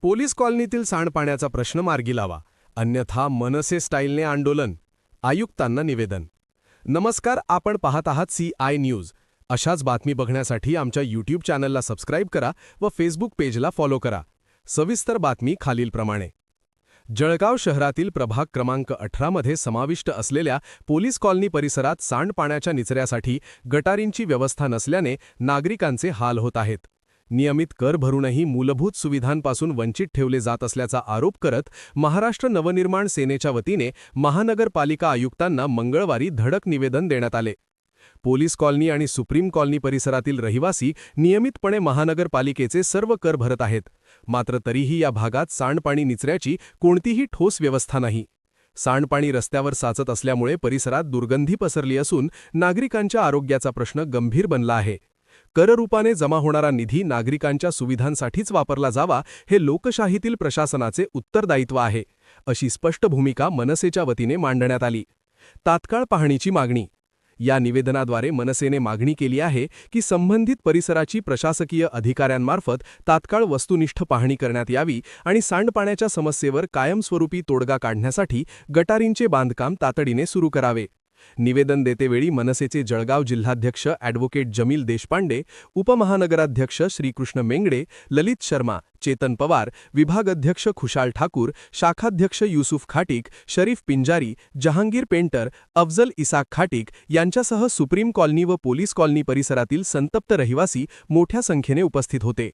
Police कॉलनीतील सांडपाण्याचा प्रश्न मार्गी लावा, अन्यथा मनसे स्टाईलने आंदोलन. आयुक्तांना निवेदन. नमस्कार, आपण पाहत आहात CI न्यूज. अशाच बातमी बघण्यासाठी आमच्या YouTube चॅनलला सबस्क्राईब करा व फेसबुक पेजला फॉलो करा. सविस्तर बातमी खालीलप्रमाणे. जळगाव शहरातील प्रभाग क्रमांक 18 मध्ये समाविष्ट असलेल्या पोलीस कॉलनी परिसरात सांडपाण्याच्या निचऱ्यासाठी गटारींची व्यवस्था नसल्याने नागरिकांचे हाल होत आहेत. नियमित कर भरूनही मूलभूत सुविधांपासून वंचित ठेवले जात असल्याचा आरोप करत महाराष्ट्र नवनिर्माण सेनेच्या वतीने महानगरपालिका आयुक्तांना मंगळवारी धडक निवेदन देण्यात आले. पोलीस कॉलनी आणि सुप्रीम कॉलनी परिसरातील रहिवासी नियमितपणे महानगरपालिकेचे सर्व कर भरत आहेत, मात्र तरीही या भागात सांडपाणी निचऱ्याची कोणतीही ठोस व्यवस्था नाही. सांडपाणी रस्त्यावर साचत असल्यामुळे परिसरात दुर्गंधी पसरली असून नागरिकांच्या आरोग्याचा प्रश्न गंभीर बनला आहे. कररूपाने जमा होणारा निधी नागरिकांच्या सुविधांसाठीच वापरला जावा हे लोकशाहीतील प्रशासनाचे उत्तरदायित्व आहे, अशी स्पष्ट भूमिका मनसेच्या वतीने मांडण्यात आली. तात्काळ पाहणीची मागणी. या निवेदनाद्वारे मनसेने मागणी केली आहे की संबंधित परिसराची प्रशासकीय अधिकाऱ्यांमार्फत तात्काळ वस्तुनिष्ठ पाहणी करण्यात यावी आणि सांडपाण्याच्या समस्येवर कायमस्वरूपी तोडगा काढण्यासाठी गटारींचे बांधकाम तातडीने सुरू करावे. निवेदन देतेवेळी मनसेचे जळगाव जिल्हाध्यक्ष ॲडव्होकेट जमील देशपांडे, उपमहानगराध्यक्ष श्रीकृष्ण मेंगडे, ललित शर्मा, चेतन पवार, विभागाध्यक्ष खुशाल ठाकूर, शाखाध्यक्ष युसुफ खाटीक, शरीफ पिंजारी, जहांगीर पेंटर, अफजल इसाक खाटीक यांच्यासह सुप्रीम कॉलनी व पोलीस कॉलनी परिसरातील संतप्त रहिवासी मोठ्या संख्येने उपस्थित होते.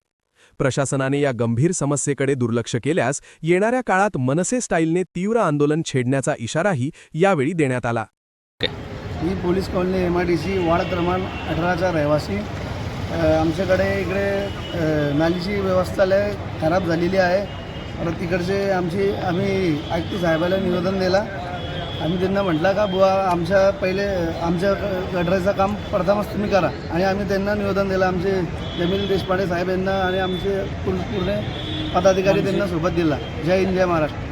प्रशासनाने या गंभीर समस्येकडे दुर्लक्ष केल्यास येणाऱ्या काळात मनसे स्टाईलने तीव्र आंदोलन छेडण्याचा इशाराही यावेळी देण्यात आला. मी पोलीस कॉलनी MIDC वार्ड क्रमांक 18चा रहिवासी. आमच्याकडे इकडे नालीची व्यवस्था लय खराब झालेली आहे. तर तिकडचे आम्ही आयुक्त साहेबाला निवेदन दिला. आम्ही त्यांना म्हटलं का बुवा आमच्या गटाराचं काम प्रथमच तुम्ही करा, आणि आम्ही त्यांना निवेदन दिलं. आमचे जमील देशपांडे साहेब यांना आणि आमचे पूर्ण पदाधिकारी त्यांना सोबत दिला. जय हिंद, जय महाराष्ट्र.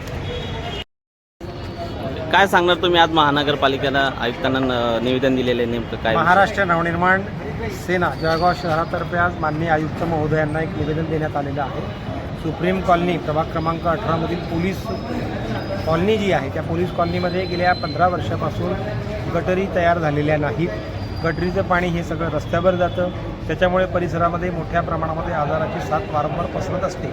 काय सांगणार तुम्ही? आज महानगरपालिकेला आयुक्तांना निवेदन दिलेले नेमकं काय? महाराष्ट्र नवनिर्माण सेना जळगाव शहरातर्फे आज माननीय आयुक्त महोदयांना एक निवेदन देण्यात आलेलं आहे. सुप्रीम कॉलनी प्रभाग क्रमांक 18 मधील पोलीस कॉलनी जी आहे त्या पोलीस कॉलनीमध्ये गेल्या 15 वर्षापासून गटरी तयार झालेल्या नाहीत. गटरीचं पाणी हे सगळं रस्त्यावर जातं, त्याच्यामुळे परिसरामध्ये मोठ्या प्रमाणामध्ये आजाराची साथ वारंवार पसरत असते.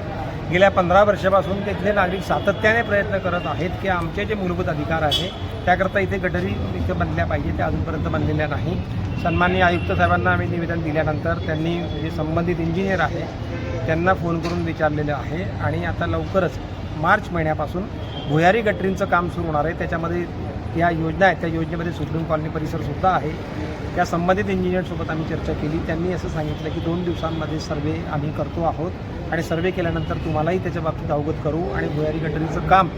गेल्या 15 वर्षापासून तिथले नागरिक सातत्याने प्रयत्न करत आहेत की आमचे जे मूलभूत अधिकार आहे त्याकरता इथे गटरी इथे बनल्या पाहिजे, त्या अजूनपर्यंत बनलेल्या नाही. सन्माननीय आयुक्त साहेबांना आम्ही निवेदन दिल्यानंतर त्यांनी जे संबंधित इंजिनियर आहे त्यांना फोन करून विचारलेलं आहे, आणि आता लवकरच मार्च महिन्यापासून भुयारी गटरींचं काम सुरू होणार आहे. त्याच्यामध्ये या योजना आहेत, त्या योजनेमध्ये सुप्रीम कॉलनी परिसरसुद्धा आहे. त्या संबंधित इंजिनियरसोबत आम्ही चर्चा केली. त्यांनी असं सांगितलं की 2 दिवसांमध्ये सर्वे आम्ही करतो आहोत, आणि सर्वे केल्यानंतर तुम्हालाही त्याच्या बाबतीत अवगत करू, आणि भुयारी गटरीचं काम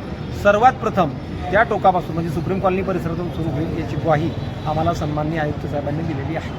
सर्वात प्रथम त्या टोकापासून म्हणजे सुप्रीम कॉलनी परिसरातून सुरू होईल याची ग्वाही आम्हाला सन्माननीय आयुक्त साहेबांनी दिलेली आहे.